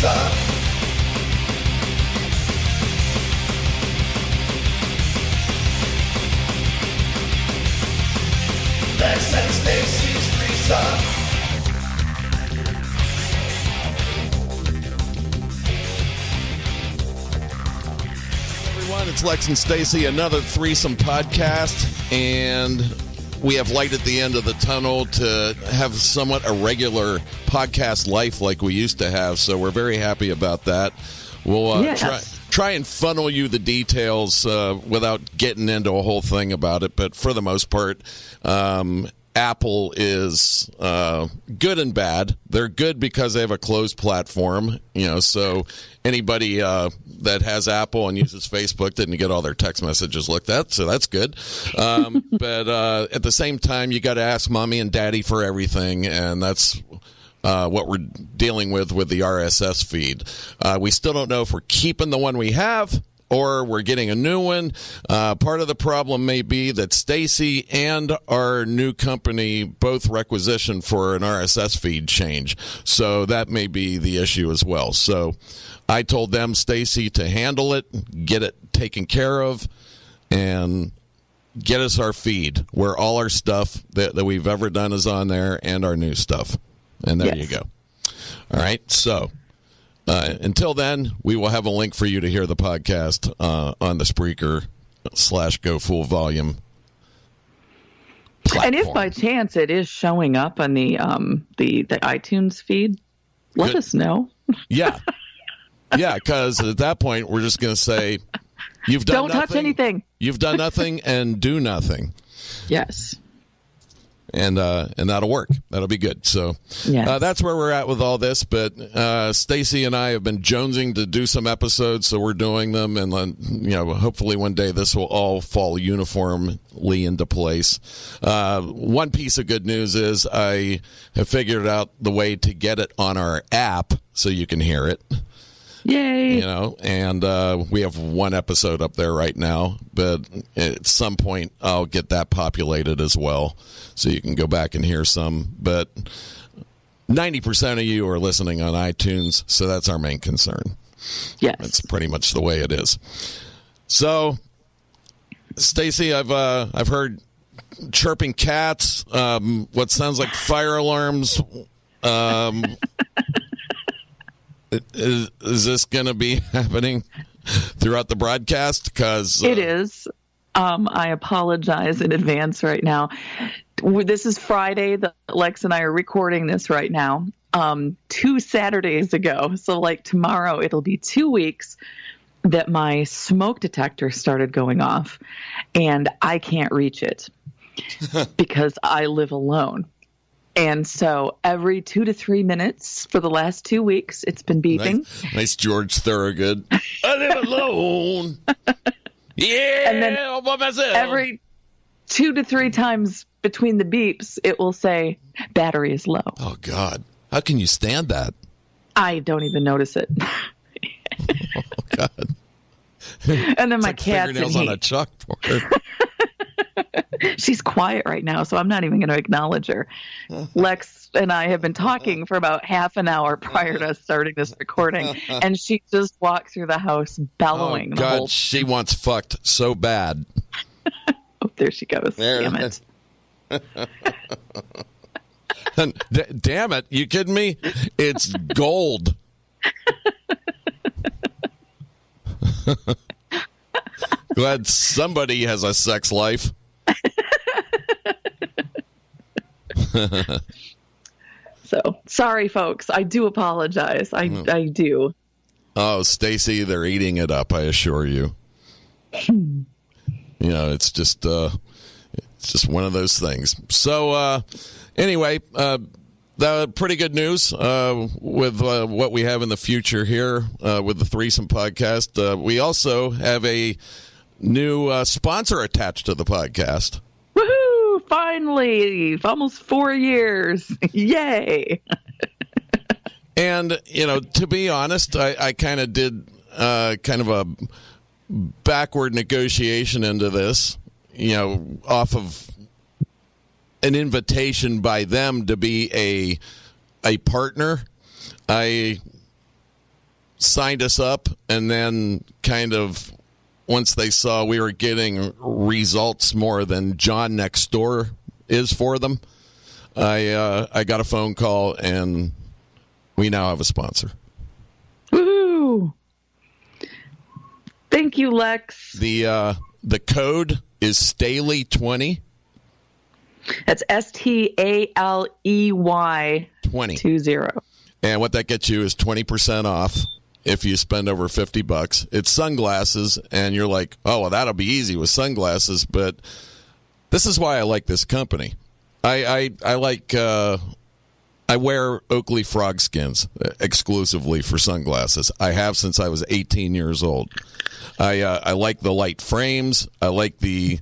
Lex and Stacy's threesome. Everyone, it's Lex and Stacy, another threesome podcast, and we have light at the end of the tunnel to have somewhat a regular podcast life like we used to have, so we're very happy about that. We'll try and funnel you the details without getting into a whole thing about it, but for the most part, Apple is good and bad. They're good because they have a closed platform, so anybody that has Apple and uses Facebook didn't get all their text messages looked at, so that's good. But at the same time, you got to ask mommy and daddy for everything, and that's what we're dealing with the RSS feed. We still don't know if we're keeping the one we have or we're getting a new one. Part of the problem may be that Stacy and our new company both requisition for an RSS feed change. So that may be the issue as well. So I told them, Stacy, to handle it, get it taken care of, and get us our feed where all our stuff that we've ever done is on there and our new stuff. And there you go. All right. So until then, we will have a link for you to hear the podcast on the Spreaker /Go Full Volume platform. And if by chance it is showing up on the iTunes feed, let us know. Yeah. Yeah, because at that point, we're just going to say, you've done Don't touch anything. You've done nothing and do nothing. Yes. And that'll work. That'll be good. So that's where we're at with all this. But Stacy and I have been jonesing to do some episodes, so we're doing them. And hopefully one day this will all fall uniformly into place. One piece of good news is I have figured out the way to get it on our app so you can hear it. Yay! And we have one episode up there right now, but at some point I'll get that populated as well, so you can go back and hear some. But 90% of you are listening on iTunes, so that's our main concern. Yes, that's pretty much the way it is. So, Stacy, I've heard chirping cats, what sounds like fire alarms. Is this going to be happening throughout the broadcast? Because it is. I apologize in advance right now. This is Friday. Lex and I are recording this right now. 2 Saturdays ago, so like tomorrow, it'll be 2 weeks that my smoke detector started going off, and I can't reach it because I live alone. And so every 2 to 3 minutes for the last 2 weeks, it's been beeping. Nice George Thorogood. I live alone. Yeah, and then all by myself. Every 2 to 3 times between the beeps, it will say, battery is low. Oh, God. How can you stand that? I don't even notice it. Oh, God. And then it's my like cat's fingernails on a chalkboard. She's quiet right now, so I'm not even going to acknowledge her. Lex and I have been talking for about half an hour prior to us starting this recording, and she just walked through the house bellowing. Oh, God, she wants fucked so bad. Oh, there she goes. Damn it. Damn it. You kidding me? It's gold. Glad somebody has a sex life. So, sorry, folks. I do apologize. I do. Oh, Stacy, they're eating it up, I assure you. It's just one of those things. So, anyway, pretty good news with what we have in the future here with the Threesome Podcast. We also have a new sponsor attached to the podcast. Woohoo! Finally! Almost 4 years. Yay! And, to be honest, I kind of did kind of a backward negotiation into this, off of an invitation by them to be a partner. I signed us up, and then kind of once they saw we were getting results more than John next door is for them, I got a phone call, and we now have a sponsor. Woohoo! Thank you, Lex. The code is Staley20. That's STALEY 20. And what that gets you is 20% off if you spend over $50. It's sunglasses, and you're like, oh, well, that'll be easy with sunglasses. But this is why I like this company. I wear Oakley frog skins exclusively for sunglasses. I have since I was 18 years old. I like the light frames. I like the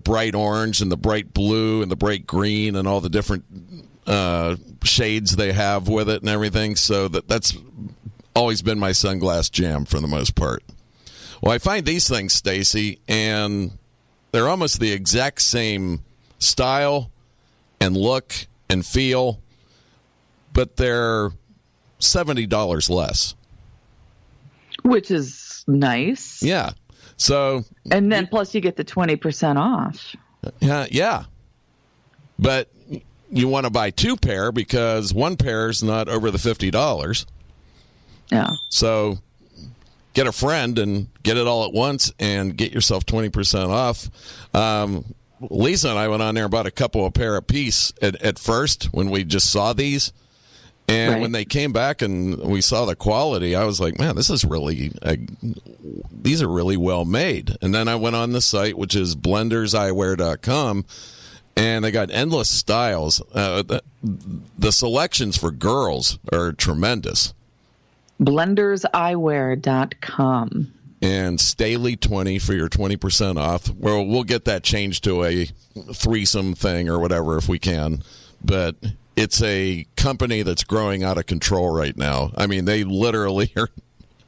bright orange and the bright blue and the bright green and all the different shades they have with it and everything. So that's always been my sunglass jam for the most part. Well, I find these things, Stacy, and they're almost the exact same style and look and feel, but they're $70 less. Which is nice. Yeah. So, and then plus you get the 20% off. Yeah. But you want to buy two pair because one pair is not over the $50. Yeah. So get a friend and get it all at once and get yourself 20% off. Lisa and I went on there and bought a couple of pair a piece at first when we just saw these. And when they came back and we saw the quality, I was like, man, this is really, these are really well made. And then I went on the site, which is blenderseyewear.com, and they got endless styles. The selections for girls are tremendous. Blenderseyewear.com. And Staley20 for your 20% off. Well, we'll get that changed to a threesome thing or whatever if we can. But it's a company that's growing out of control right now. I mean, they literally are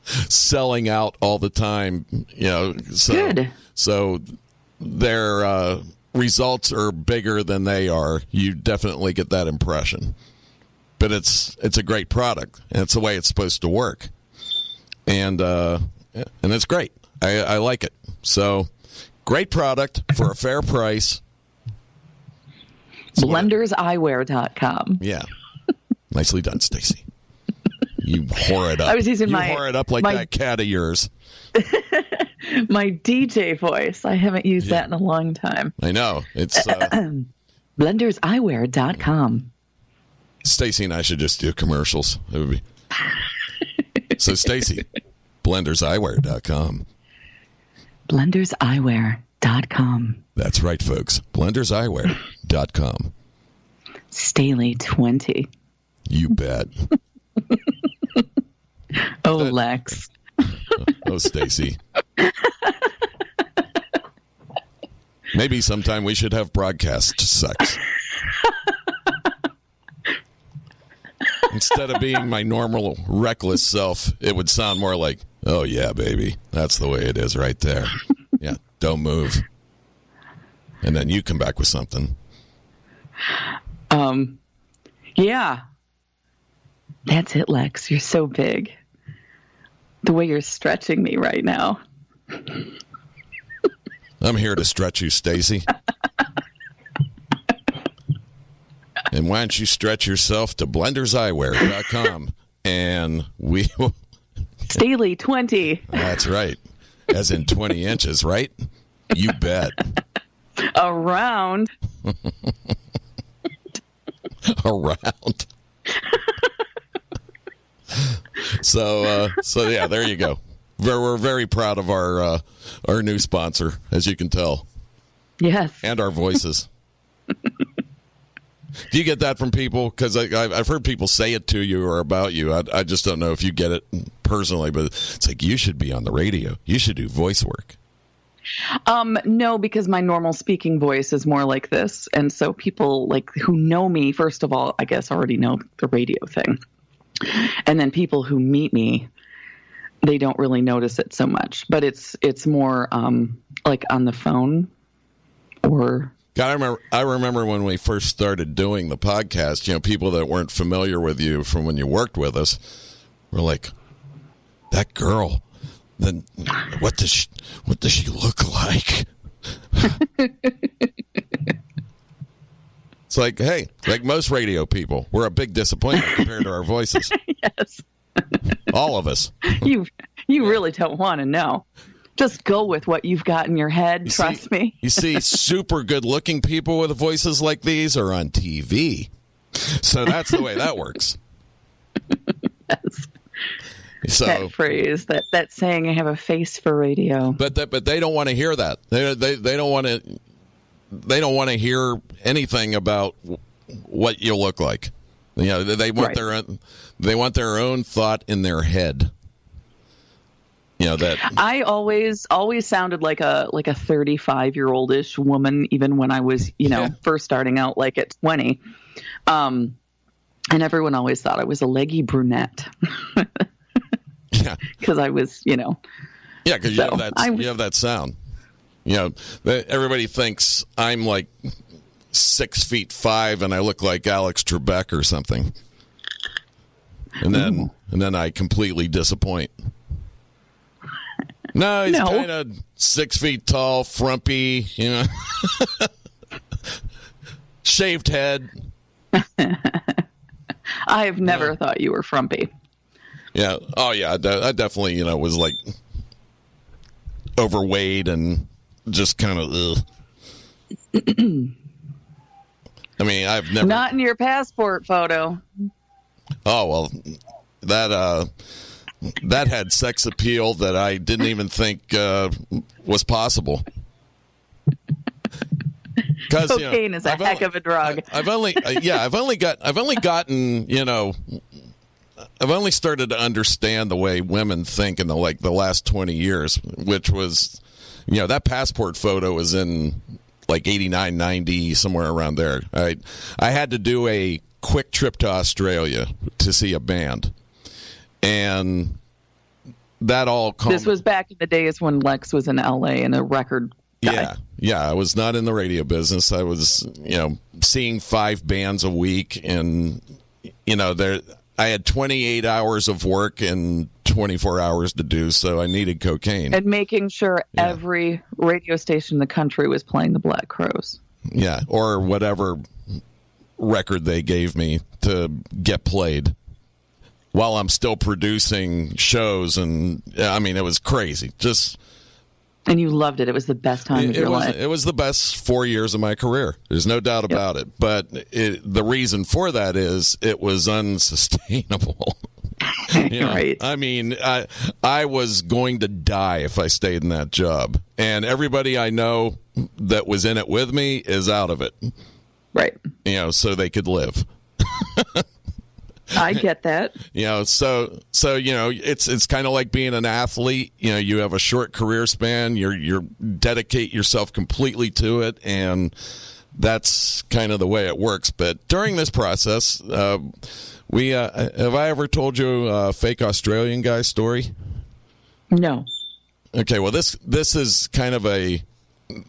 selling out all the time. Good. So their results are bigger than they are. You definitely get that impression. But it's a great product, and it's the way it's supposed to work. And it's great. I like it. So, great product for a fair price. Blenderseyewear.com. Yeah. Nicely done, Stacy. You whore it up. I was using you whore it up like that cat of yours. My DJ voice. I haven't used that in a long time. I know. It's Blenderseyewear.com. Stacy and I should just do commercials. It would be. So, Stacy, blenderseyewear.com. Blenderseyewear.com. That's right, folks. Blenderseyewear.com. Staley20. You bet. Lex. Oh, Stacy. Maybe sometime we should have broadcast sex. Instead of being my normal reckless self, it would sound more like, oh, yeah, baby. That's the way it is right there. Yeah, don't move. And then you come back with something. Yeah. That's it, Lex. You're so big. The way you're stretching me right now. I'm here to stretch you, Stacy. And why don't you stretch yourself to blenderseyewear.com and we will... Staley20. That's right. As in 20 inches, right? You bet. Around. Around. So yeah, there you go. We're very proud of our new sponsor, as you can tell. Yes. And our voices. Do you get that from people? Because I've heard people say it to you or about you. I just don't know if you get it personally, but it's like, you should be on the radio. You should do voice work. No, because my normal speaking voice is more like this. And so people who know me, first of all, I guess already know the radio thing. And then people who meet me, they don't really notice it so much. But it's more like on the phone or... God, I remember when we first started doing the podcast, people that weren't familiar with you from when you worked with us were like, that girl, then what does she look like? It's like, hey, like most radio people, we're a big disappointment compared to our voices. Yes. All of us. You really don't want to know. Just go with what you've got in your head. Trust me. You see, super good-looking people with voices like these are on TV. So that's the way that works. Yes. So, that phrase, that saying, I have a face for radio. But they don't want to hear that. They don't want to. They don't want to hear anything about what you look like. You know, they want their own. They want their own thought in their head. You know that I always sounded like a 35-year-old-ish woman, even when I was first starting out, like at 20. And everyone always thought I was a leggy brunette. Yeah, because I was, Yeah, because you have that sound. You know, everybody thinks I'm like 6'5" and I look like Alex Trebek or something, and then I completely disappoint. No, he's kind of 6 feet tall, frumpy, shaved head. I have never thought you were frumpy. Yeah. Oh, yeah. I definitely, was like overweight and just kind of. I mean, I've never. Not in your passport photo. Oh well, that had sex appeal that I didn't even think was possible. Cocaine is a heck of a drug. I've only started to understand the way women think in the last 20 years, which was, that passport photo was in like 89, 90, somewhere around there. I had to do a quick trip to Australia to see a band. And that all This was back in the days when Lex was in LA and a record guy. Yeah. I was not in the radio business. I was, seeing 5 bands a week, and I had 28 hours of work and 24 hours to do, so I needed cocaine. And making sure every radio station in the country was playing the Black Crowes. Yeah, or whatever record they gave me to get played while I'm still producing shows. And, I mean, it was crazy. And you loved it. It was the best time of your life. It was the best 4 years of my career. There's no doubt about it. But the reason for that is it was unsustainable. Right. I mean, I was going to die if I stayed in that job. And everybody I know that was in it with me is out of it. Right. So they could live. I get that. So it's kind of like being an athlete. You have a short career span. You dedicate yourself completely to it, and that's kind of the way it works. But during this process, have I ever told you a fake Australian guy story? No. Okay. Well, this is kind of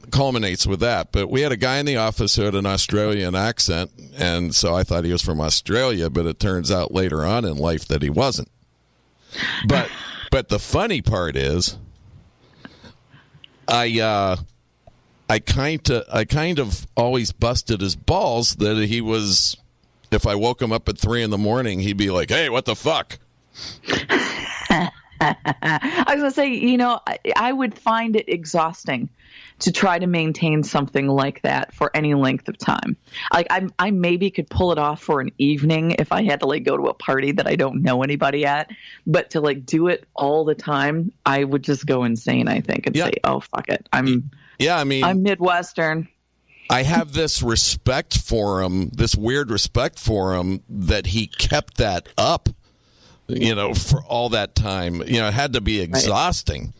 culminates with that. But we had a guy in the office who had an Australian accent, and so I thought he was from Australia, but it turns out later on in life that he wasn't. But the funny part is I kind of always busted his balls that he was, if I woke him up at 3 a.m, he'd be like, "Hey, what the fuck?" I was going to say, I would find it exhausting to try to maintain something like that for any length of time. Like I maybe could pull it off for an evening if I had to go to a party that I don't know anybody at, but to do it all the time, I would just go insane, I think, and say, "Oh, fuck it. I'm Midwestern." I have this respect for him, this weird respect for him, that he kept that up, for all that time. It had to be exhausting. Right.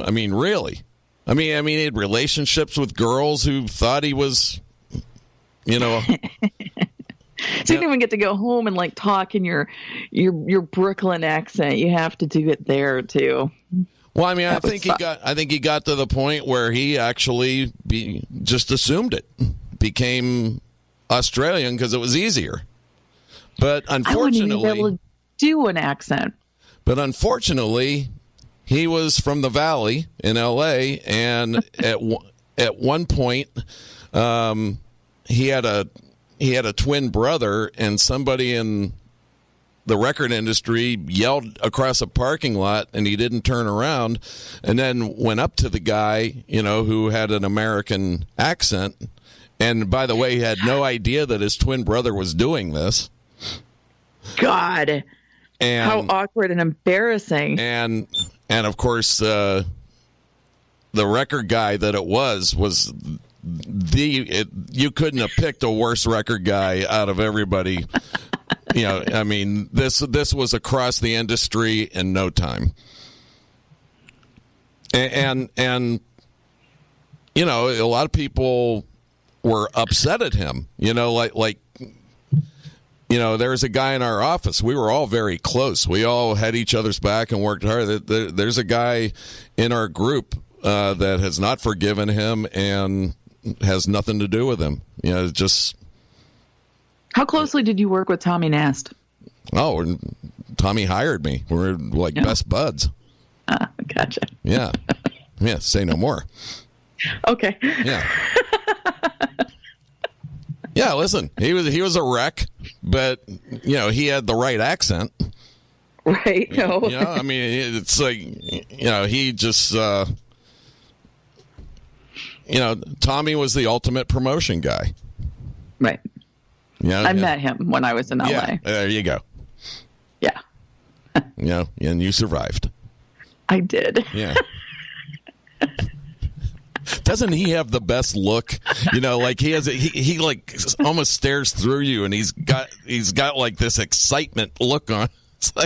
I mean, really. I mean, he had relationships with girls who thought he was, So you didn't even get to go home and talk in your Brooklyn accent. You have to do it there too. Well, I mean, I think he got to the point where he actually just assumed it, became Australian because it was easier. But unfortunately, do an accent. But unfortunately, he was from the Valley in L.A., and at one point, he had a twin brother, and somebody in the record industry yelled across a parking lot, and he didn't turn around, and then went up to the guy, who had an American accent, and by the way, he had no idea that his twin brother was doing this. God, and how awkward and embarrassing. And of course, the record guy that it was you couldn't have picked a worse record guy out of everybody. I mean, this was across the industry in no time. And a lot of people were upset at him. There's a guy in our office. We were all very close. We all had each other's back and worked hard. There's a guy in our group that has not forgiven him and has nothing to do with him. Just. How closely did you work with Tommy Nast? Oh, Tommy hired me. We're like best buds. Gotcha. Yeah. Yeah. Say no more. Okay. Yeah. Yeah. Listen, he was a wreck, but he had the right accent. Right. No. I mean, it's like he just. Tommy was the ultimate promotion guy. Right. Yeah, I met him when I was in LA. Yeah, there you go. Yeah. And you survived. I did. Yeah. Doesn't he have the best look? Like he has he like almost stares through you, and he's got like this excitement look on. It's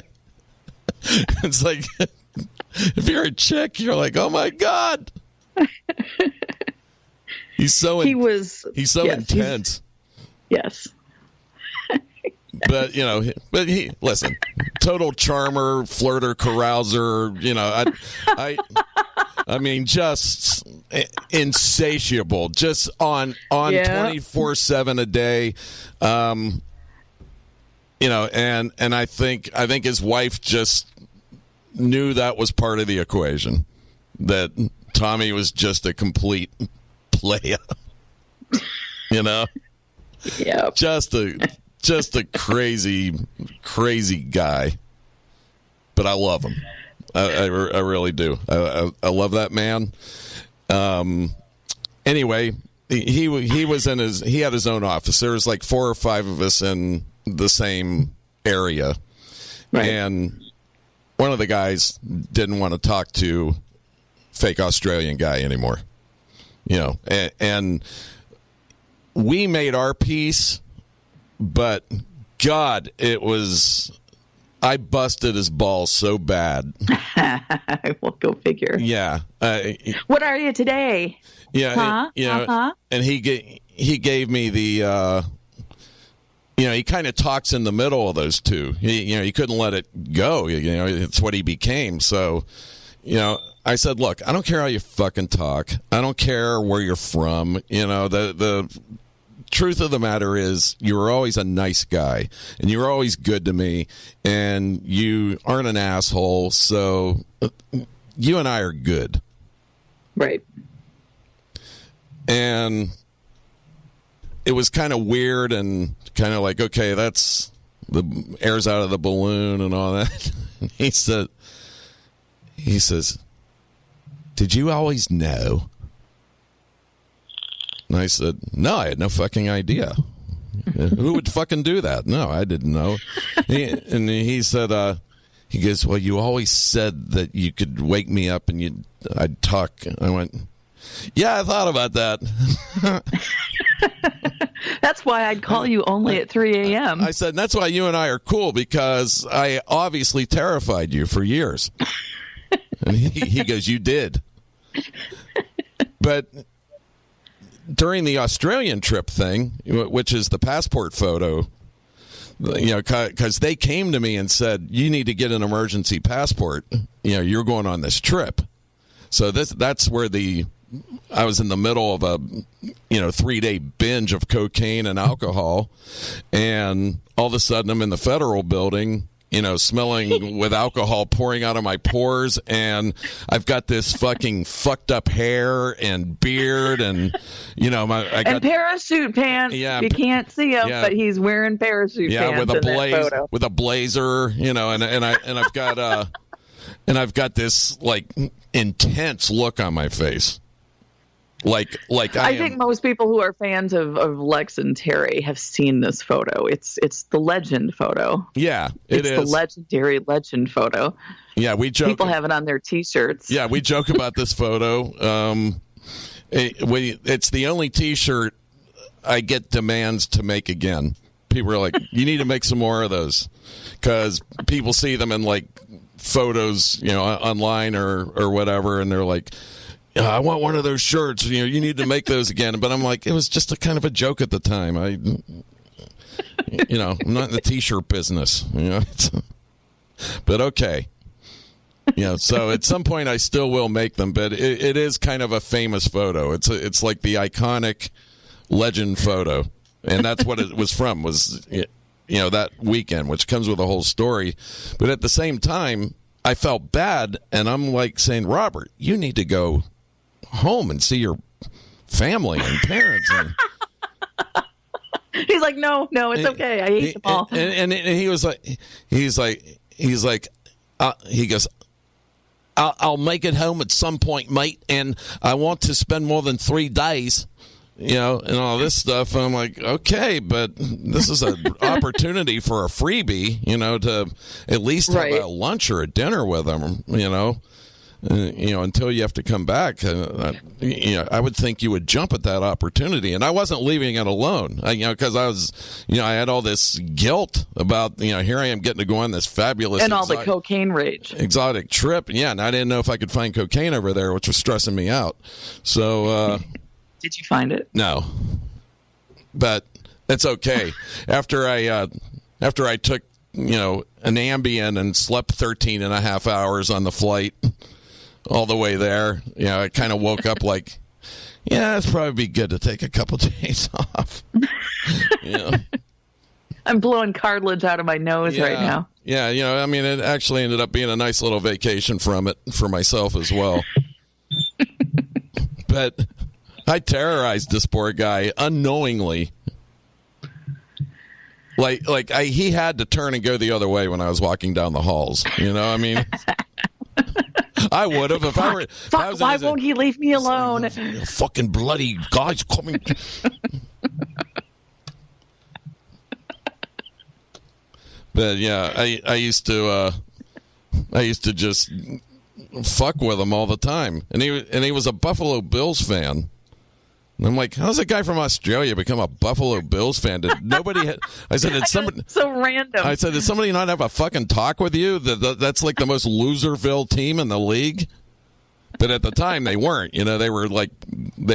like if you're a chick, you're like, oh my God. He's so intense. Yes. But he listen, total charmer, flirter, carouser. I mean, just insatiable, just on 24/7 a day. And I think his wife just knew that was part of the equation, that Tommy was just a complete player. Yeah. Just a crazy guy, but I love him. I really do. I love that man. Anyway, he had his own office. There was like 4 or 5 of us in the same area, right. And one of the guys didn't want to talk to fake Australian guy anymore. And we made our peace. But God, I busted his balls so bad. Well, go figure. Yeah. What are you today? Yeah. And he gave me the, he kind of talks in the middle of those two. He couldn't let it go. It's what he became. So, I said, look, I don't care how you fucking talk. I don't care where you're from. The truth of the matter is you were always a nice guy, and you were always good to me, and you aren't an asshole, so you and I are good. Right. And it was kind of weird and kind of like, okay, that's the air's out of the balloon and all that. He says, did you always know? And I said, no, I had no fucking idea. Who would fucking do that? No, I didn't know. And he said, he goes, well, you always said that you could wake me up and I'd talk. I went, yeah, I thought about that. That's why I'd call you only at 3 a.m. I said, that's why you and I are cool, because I obviously terrified you for years. And he goes, you did. But during the Australian trip thing, which is the passport photo, because they came to me and said, you need to get an emergency passport. You're going on this trip. So that's where I was in the middle of a 3-day binge of cocaine and alcohol, and all of a sudden I'm in the federal building smelling with alcohol pouring out of my pores, and I've got this fucking fucked up hair and beard, and I got parachute pants. Yeah, you can't see him, yeah. but he's wearing parachute pants. With a blazer, and I've got this like intense look on my face. Like I think most people who are fans of Lex and Terry have seen this photo. It's the legend photo. Yeah, it's the legendary legend photo. Yeah, we joke. People have it on their T-shirts. Yeah, we joke about this photo. It's the only T-shirt I get demands to make again. People are like, "You need to make some more of those," because people see them in like photos, online or whatever, and they're like, I want one of those shirts. You need to make those again. But I'm like, it was just a kind of a joke at the time. I'm not in the T-shirt business. But okay. So at some point I still will make them. But it is kind of a famous photo. It's like the iconic legend photo, and that's what it was from. Was that weekend, which comes with a whole story. But at the same time, I felt bad, and I'm like saying, Robert, you need to go home and see your family and parents. And he's like, no, it's okay. I hate them all. And he goes, I'll make it home at some point, mate, and I want to spend more than 3 days, and all this stuff. And I'm like, okay, but this is an opportunity for a freebie, to at least have a lunch or a dinner with them, until you have to come back. I would think you would jump at that opportunity, and I wasn't leaving it alone. Because I was, I had all this guilt about, here I am getting to go on this fabulous and all the cocaine rage, exotic trip. Yeah, and I didn't know if I could find cocaine over there, which was stressing me out. So, did you find it? No, but it's okay. After I took, an Ambien and slept 13 and a half hours on the flight all the way there, I kind of woke up like, it's probably be good to take a couple days off. I'm blowing cartilage out of my nose right now. Yeah, it actually ended up being a nice little vacation from it for myself as well. But I terrorized this poor guy unknowingly. He had to turn and go the other way when I was walking down the halls. I would have if I were. Why won't he leave me alone? Fucking bloody guys coming. But yeah, I used to just fuck with him all the time, and he was a Buffalo Bills fan. And I'm like, how's a guy from Australia become a Buffalo Bills fan? I said, did somebody so random? I said, did somebody not have a fucking talk with you? That's like the most loserville team in the league. But at the time, they weren't. They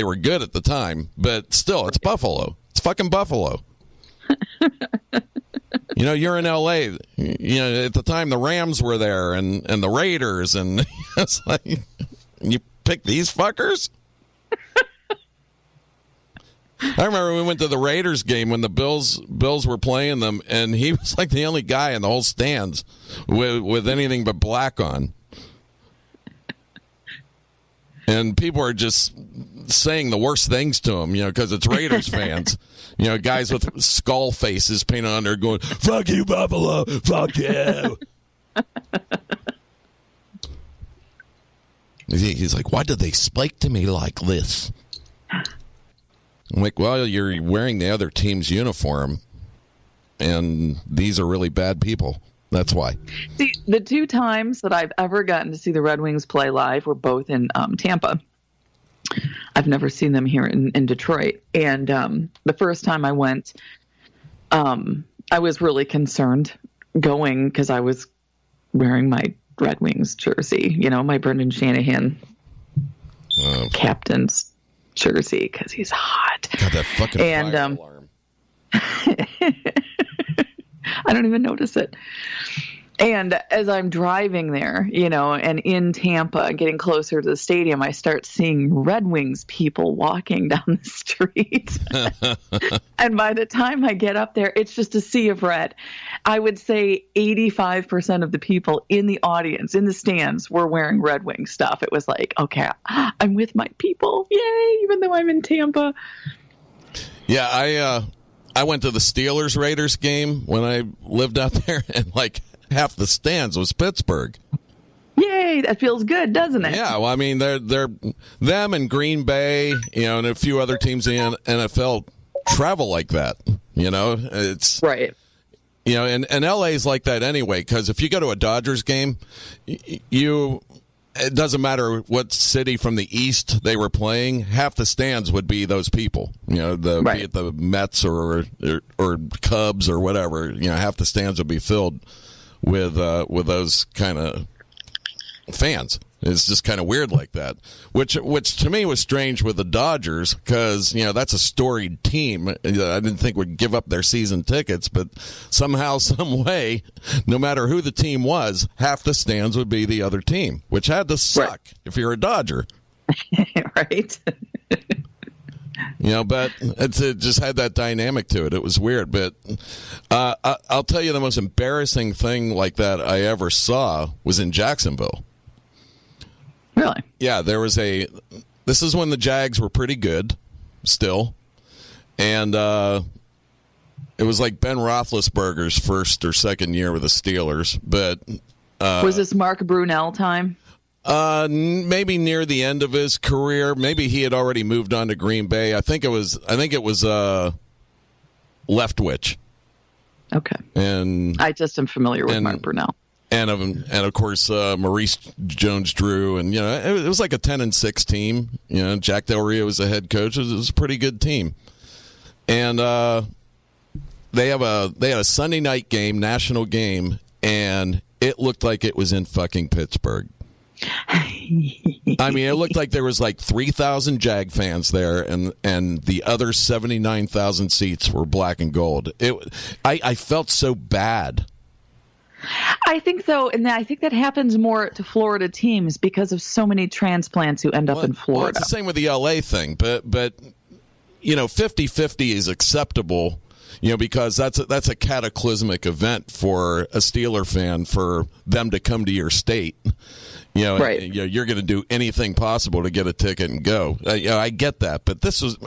were good at the time. But still, it's Buffalo. It's fucking Buffalo. You're in L.A. At the time, the Rams were there and the Raiders, and it's like, you pick these fuckers. I remember we went to the Raiders game when the Bills were playing them, and he was like the only guy in the whole stands with anything but black on. And people are just saying the worst things to him, because it's Raiders fans. Guys with skull faces painted on there going, "Fuck you, Buffalo! Fuck you!" He's like, "Why do they speak to me like this?" I'm like, well, you're wearing the other team's uniform, and these are really bad people. That's why. See, the 2 times that I've ever gotten to see the Red Wings play live were both in Tampa. I've never seen them here in Detroit. And the first time I went, I was really concerned going because I was wearing my Red Wings jersey, my Brendan Shanahan captain's jersey because he's hot. God, that fucking fire alarm. I don't even notice it. And as I'm driving there, and in Tampa and getting closer to the stadium, I start seeing Red Wings people walking down the street. And by the time I get up there, it's just a sea of red. I would say 85% of the people in the audience, in the stands, were wearing Red Wing stuff. It was like, okay, I'm with my people. Yay, even though I'm in Tampa. Yeah, I went to the Steelers-Raiders game when I lived out there, and like half the stands was Pittsburgh. Yay, that feels good, doesn't it? Yeah, well, I mean, they're them and Green Bay, and a few other teams in the NFL travel like that. It's right. And LA's like that anyway, because if you go to a Dodgers game, it doesn't matter what city from the East they were playing, half the stands would be those people. Be it the Mets or Cubs or whatever. Half the stands would be filled with those kind of fans. It's just kind of weird like that, which to me was strange with the Dodgers because that's a storied team. I didn't think would give up their season tickets, but somehow, some way, no matter who the team was, half the stands would be the other team, which had to suck if you're a Dodger, right? But it just had that dynamic to it. It was weird, but I'll tell you the most embarrassing thing like that I ever saw was in Jacksonville. Really? Yeah, this is when the Jags were pretty good still. And it was like Ben Roethlisberger's first or second year with the Steelers. But was this Mark Brunell time? Maybe near the end of his career. Maybe he had already moved on to Green Bay. I think it was Leftwich. Okay. And I just am familiar with Mark Brunell. And of course Maurice Jones-Drew, and it was like a 10-6 team. Jack Del Rio was the head coach. It was a pretty good team, and they had a Sunday night game, national game, and it looked like it was in fucking Pittsburgh. I mean, it looked like there was like 3,000 Jag fans there, and the other 79,000 seats were black and gold. I felt so bad. I think so, and I think that happens more to Florida teams because of so many transplants who end up in Florida. Well, it's the same with the LA thing, but 50-50 is acceptable, because that's a cataclysmic event for a Steeler fan for them to come to your state. Right. You're going to do anything possible to get a ticket and go. I get that, but this was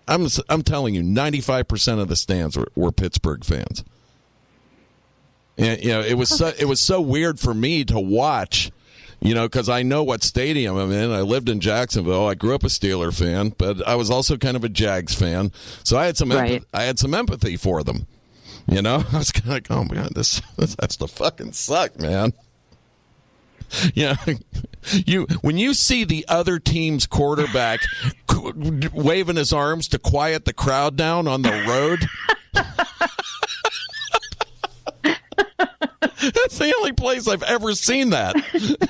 I'm telling you, 95% of the stands were Pittsburgh fans. And, it was so weird for me to watch, because I know what stadium I'm in. I lived in Jacksonville. I grew up a Steeler fan, but I was also kind of a Jags fan. So I had some empathy for them. I was kind of like, oh my God, this has to fucking suck, man. When you see the other team's quarterback waving his arms to quiet the crowd down on the road. That's the only place I've ever seen that.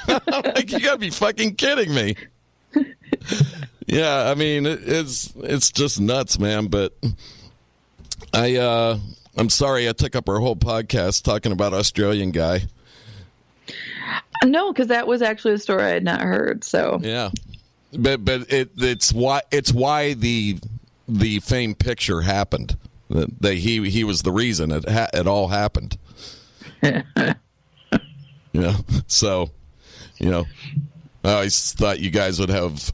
I'm like, you gotta be fucking kidding me. Yeah, I mean, it's just nuts, man. But I'm sorry I took up our whole podcast talking about Australian guy. No, because that was actually a story I had not heard. So yeah, but it's why the famed picture happened. That he was the reason it all happened. So, I always thought you guys would have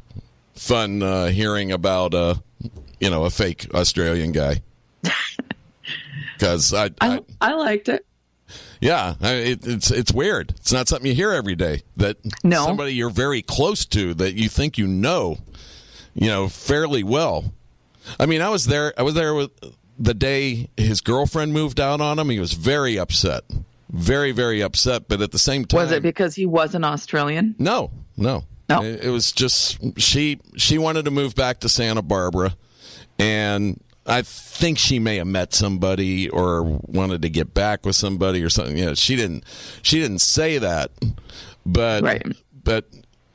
fun hearing about, a fake Australian guy. Because I liked it. Yeah, it's weird. It's not something you hear every day. That somebody you're very close to that you think fairly well. I mean, I was there with the day his girlfriend moved out on him. He was very upset. Very, very upset, but at the same time... Was it because he wasn't Australian? No. It was just she wanted to move back to Santa Barbara, and I think she may have met somebody or wanted to get back with somebody or something. She didn't say that, but right. But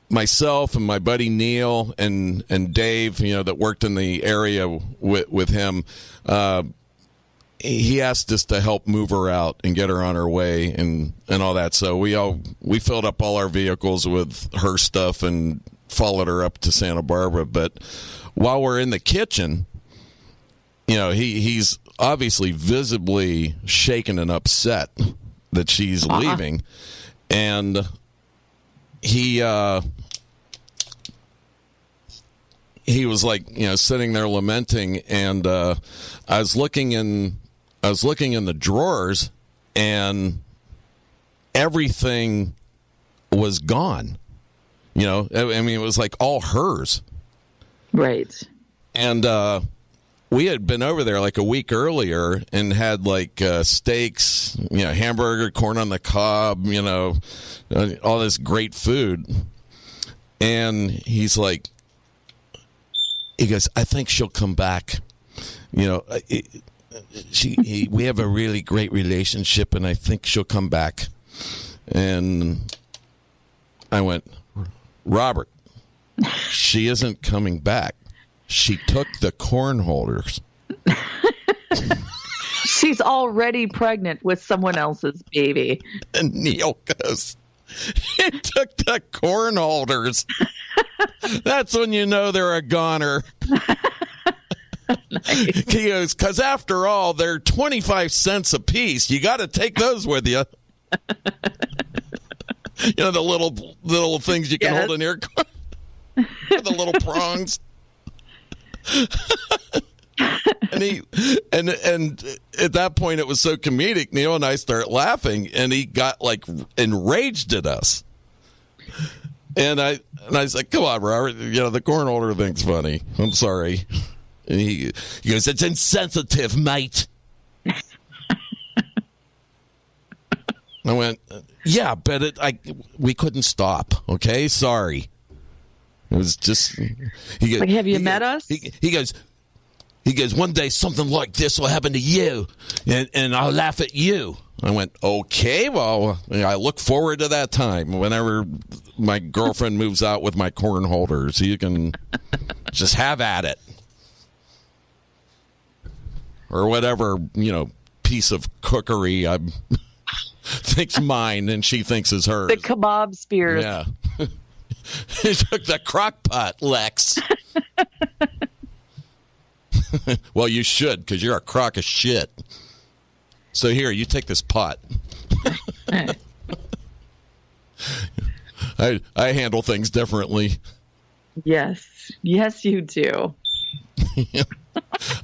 myself and my buddy Neil and Dave, that worked in the area with him, he asked us to help move her out and get her on her way and all that. So we filled up all our vehicles with her stuff and followed her up to Santa Barbara. But while we're in the kitchen, he's obviously visibly shaken and upset that she's leaving. And he was like, sitting there lamenting, and I was looking in the drawers, and everything was gone. It was like all hers. Right. And we had been over there like a week earlier and had like steaks, hamburger, corn on the cob, all this great food. And he goes, I think she'll come back. We have a really great relationship, and I think she'll come back. And I went, Robert, she isn't coming back. She took the corn holders. She's already pregnant with someone else's baby. And Neil goes, he took the corn holders. That's when you know they're a goner. Nice. He goes, because after all, they're 25 cents a piece. You got to take those with you. The little things you can hold in your car. The little prongs. and at that point it was so comedic. Neil and I start laughing, and he got like enraged at us. And I was like, "Come on, Robert. The corn holder thing's funny. I'm sorry." And he goes, "It's insensitive, mate." I went, "Yeah, but we couldn't stop. Okay, sorry." It was just. He goes, have you met us? He goes. One day something like this will happen to you, and I'll laugh at you. I went, okay, well, I look forward to that time whenever my girlfriend moves out with my corn holders. You can just have at it. Or whatever, piece of cookery I thinks mine and she thinks is hers. The kebab spears. Yeah. He took the crock pot, Lex. Well, you should, because you're a crock of shit. So here, you take this pot. I handle things differently. Yes, you do.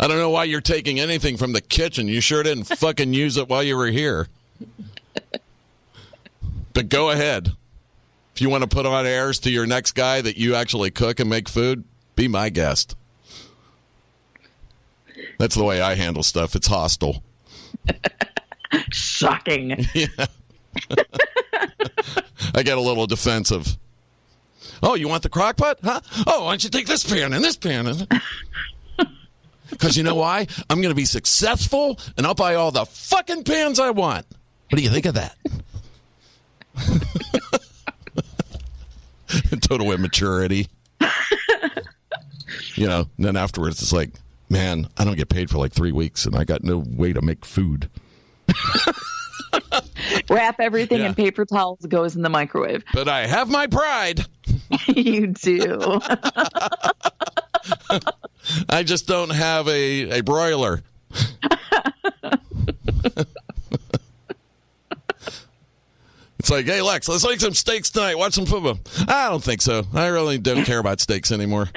I don't know why you're taking anything from the kitchen. You sure didn't fucking use it while you were here. But go ahead. If you want to put on airs to your next guy that you actually cook and make food, be my guest. That's the way I handle stuff. It's hostile. Shocking. Yeah. I get a little defensive. Oh, you want the crock pot? Huh? Oh, why don't you take this pan and this pan? Because you know why? I'm going to be successful, and I'll buy all the fucking pans I want. What do you think of that? Total immaturity. And then afterwards it's like, man, I don't get paid for like 3 weeks, and I got no way to make food. Wrap everything in paper towels, goes in the microwave. But I have my pride. You do. I just don't have a broiler. It's like, hey, Lex, let's make some steaks tonight. Watch some football. I don't think so. I really don't care about steaks anymore.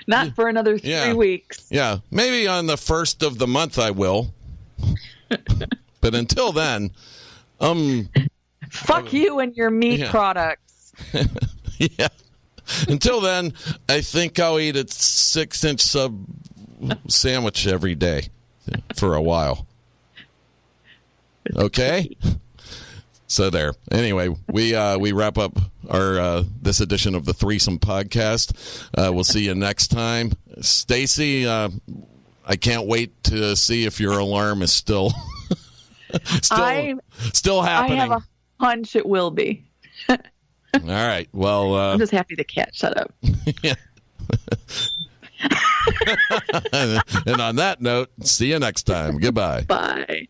Not for another 3 weeks. Yeah. Maybe on the first of the month I will. But until then, fuck you and your meat products. Yeah. Until then, I think I'll eat a 6-inch sub sandwich every day for a while. Okay? So there. Anyway, we wrap up our this edition of the Threesome Podcast. We'll see you next time. Stacy, I can't wait to see if your alarm is still still happening. I have a hunch it will be. All right. Well, I'm just happy the cat shut up. Yeah. And on that note, see you next time. Goodbye. Bye.